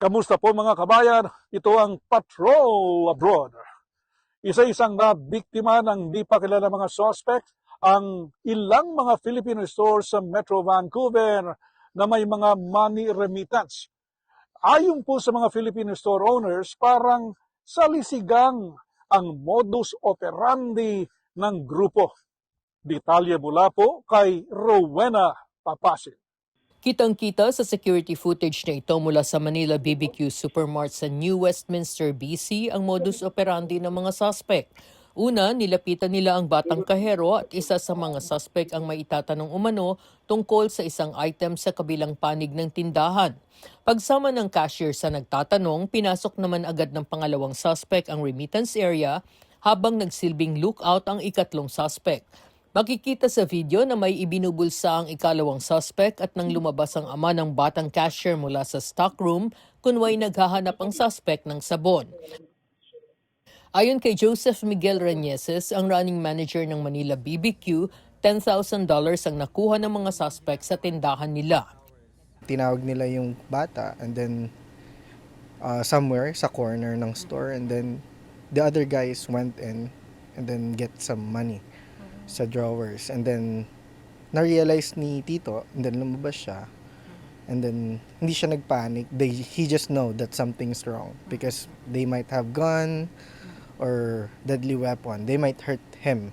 Kamusta po mga kabayan? Ito ang Patrol Abroad. Isa-isang na biktima ng di pa kilala mga suspect ang ilang mga Filipino stores sa Metro Vancouver na may mga money remittance. Ayon po sa mga Filipino store owners, parang salisigang ang modus operandi ng grupo. Detalye mula po kay Rowena Papasin. Kitang-kita sa security footage na ito mula sa Manila BBQ Supermart sa New Westminster, BC ang modus operandi ng mga suspect. Una, nilapitan nila ang batang kahero at isa sa mga suspect ang maitatanong umano tungkol sa isang item sa kabilang panig ng tindahan. Pagsama ng cashier sa nagtatanong, pinasok naman agad ng pangalawang suspect ang remittance area habang nagsilbing lookout ang ikatlong suspect. Makikita sa video na may ibinubulsa ang ikalawang suspect at nang lumabas ang ama ng batang cashier mula sa stockroom, kunway naghahanap ang suspect ng sabon. Ayon kay Joseph Miguel Reneses, ang running manager ng Manila BBQ, $10,000 ang nakuha ng mga suspect sa tindahan nila. Tinawag nila yung bata and then somewhere sa corner ng store, and then the other guys went in and then get some money sa drawers, and then na-realize ni Tito, and then lumabas siya, and then hindi siya nagpanic. He just know that something's wrong because they might have gun or deadly weapon. They might hurt him.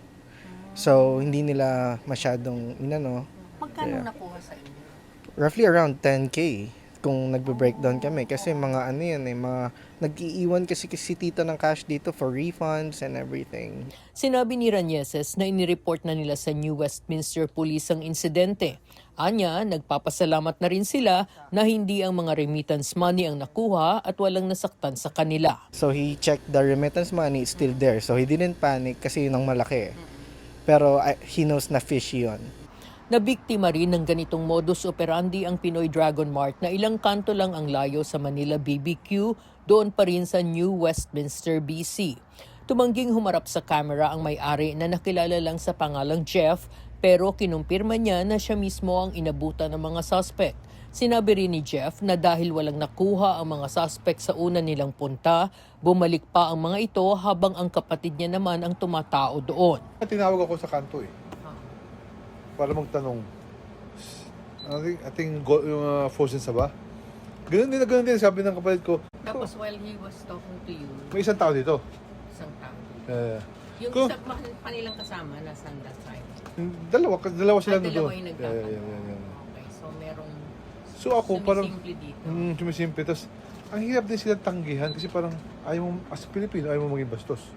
So hindi nila masyadong Magkano nakuha sa inyo? roughly around 10K kung nagbe-breakdown kami, kasi mga mga nag-iiwan kasi si Tito ng cash dito for refunds and everything. Sinabi ni Reneses na inireport na nila sa New Westminster Police ang insidente. Anya, nagpapasalamat na rin sila na hindi ang mga remittance money ang nakuha at walang nasaktan sa kanila. So he checked the remittance money, it's still there. So he didn't panic kasi yun ang malaki. Pero he knows na fishy yun. Nabiktima rin ng ganitong modus operandi ang Pinoy Dragon Mart na ilang kanto lang ang layo sa Manila BBQ, doon pa rin sa New Westminster, BC. Tumangging humarap sa camera ang may-ari na nakilala lang sa pangalang Jeff, pero kinumpirma niya na siya mismo ang inabutan ng mga suspect. Sinabi rin ni Jeff na dahil walang nakuha ang mga suspect sa una nilang punta, bumalik pa ang mga ito habang ang kapatid niya naman ang tumatao doon. Tinawag ako sa kanto para magtanong. I think yung frozen saba. Ganun din sabi ng kapatid ko. Tapos while he was talking to you, May isang tao dito. isang tao. Yung Kung- isa pa nilang kasama, nasa that side. Dalawa sila Dalawa doon. yung nagtatanong. Yeah. Okay, so merong So ako parang sumisimple dito. sumisimple. Tapos ang hirap din sila tanggihan kasi parang ayaw mo, as Pilipino, ayaw mo maging bastos.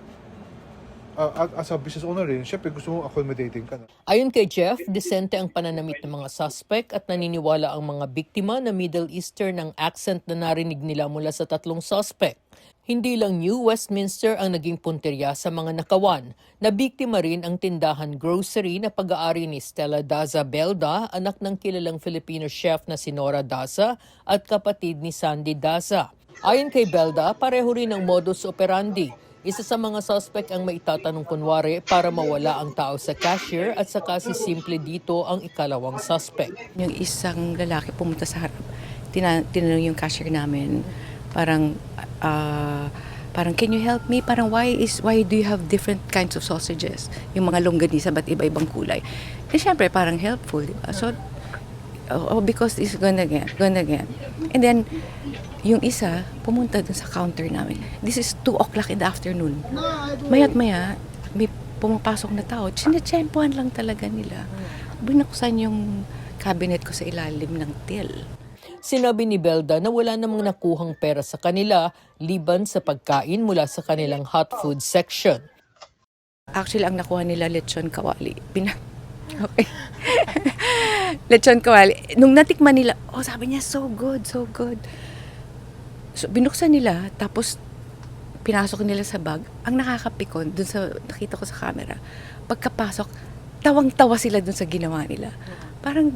As a business owner rin, syempre gusto mo accommodating ka na. Ayon kay Jeff, disente ang pananamit ng mga suspect at naniniwala ang mga biktima na Middle Eastern ang accent na narinig nila mula sa tatlong suspect. Hindi lang New Westminster ang naging punteriya sa mga nakawan. Nabiktima rin ang tindahan grocery na pag-aari ni Stella Daza Belda, anak ng kilalang Filipino chef na si Nora Daza at kapatid ni Sandy Daza. Ayon kay Belda, pareho rin ang modus operandi. Isa sa mga suspect ang maitatanong kunwari para mawala ang tao sa cashier at saka si simple dito ang ikalawang suspect. Yung isang lalaki pumunta sa harap, tinanong yung cashier namin, parang, can you help me? Parang, why do you have different kinds of sausages? Yung mga longganisa, ba't iba-ibang kulay? Eh, syempre, parang helpful, di ba? So, because it's gonna get. And then, yung isa, pumunta dun sa counter namin. This is 2 o'clock in the afternoon. Maya't maya, may pumapasok na tao. Sinatsyempohan lang talaga nila. Binuksan yung cabinet ko sa ilalim ng till. Sinabi ni Belda na wala namang nakuhang pera sa kanila liban sa pagkain mula sa kanilang hot food section. Actually, ang nakuha nila lechon kawali. Okay. Lechon kawali. Nung natikman nila, sabi niya, so good, so good. So, binuksan nila, tapos pinasok nila sa bag. Ang nakakapikon, dun sa, nakita ko sa camera, pagkapasok, tawang-tawa sila dun sa ginawa nila. Parang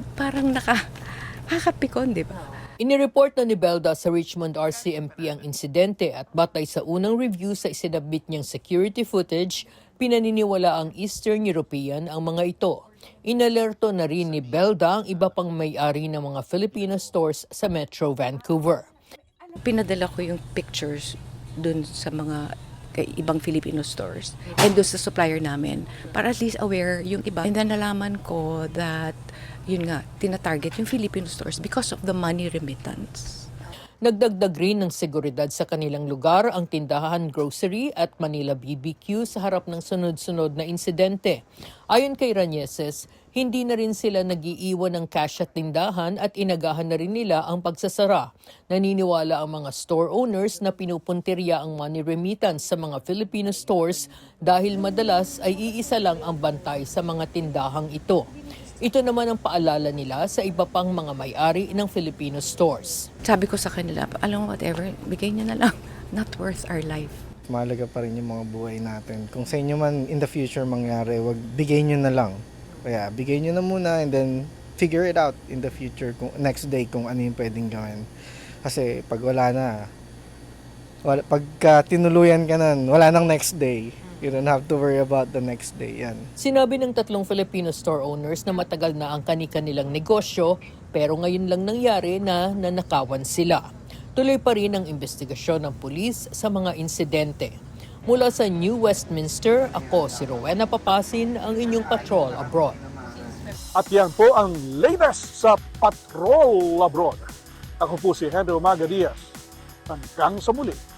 nakakapikon, di ba? Inireport na ni Belda sa Richmond RCMP ang insidente at batay sa unang review sa isinabit niyang security footage, pinaniniwala ang Eastern European ang mga ito. Inalerto na rin ni Belda ang iba pang may-ari ng mga Filipino stores sa Metro Vancouver. Pinadala ko yung pictures dun sa mga ibang Filipino stores and doon sa supplier namin para at least aware yung iba. And then nalaman ko that, yun nga, tina-target yung Filipino stores because of the money remittance. Nagdagdag rin ng seguridad sa kanilang lugar ang tindahan grocery at Manila BBQ sa harap ng sunod-sunod na insidente. Ayon kay Ranieses, hindi na rin sila nag-iiwan ng cash at tindahan at inagahan na rin nila ang pagsasara. Naniniwala ang mga store owners na pinupuntirya ang money remittance sa mga Filipino stores dahil madalas ay iisa lang ang bantay sa mga tindahang ito. Ito naman ang paalala nila sa iba pang mga may-ari ng Filipino stores. Sabi ko sa kanila, alam mo, whatever, bigay niyo na lang. Not worth our life. Mahalaga pa rin yung mga buhay natin. Kung sa inyo man in the future mangyari, wag bigay nyo na lang. Kaya bigay nyo na muna and then figure it out in the future, kung next day kung ano yung pwedeng gawin. Kasi pag wala na, pagka tinuluyan ka na, wala nang next day. You don't have to worry about the next day. Yan. Sinabi ng 3 Filipino store owners na matagal na ang kani-kanilang negosyo pero ngayon lang nangyari na nanakawan sila. Tuloy pa rin ang investigasyon ng pulis sa mga insidente. Mula sa New Westminster, ako si Rowena Papasin, ang inyong Patrol Abroad. At yan po ang latest sa Patrol Abroad. Ako po si Henry Umaga Diaz. Hanggang sa muli.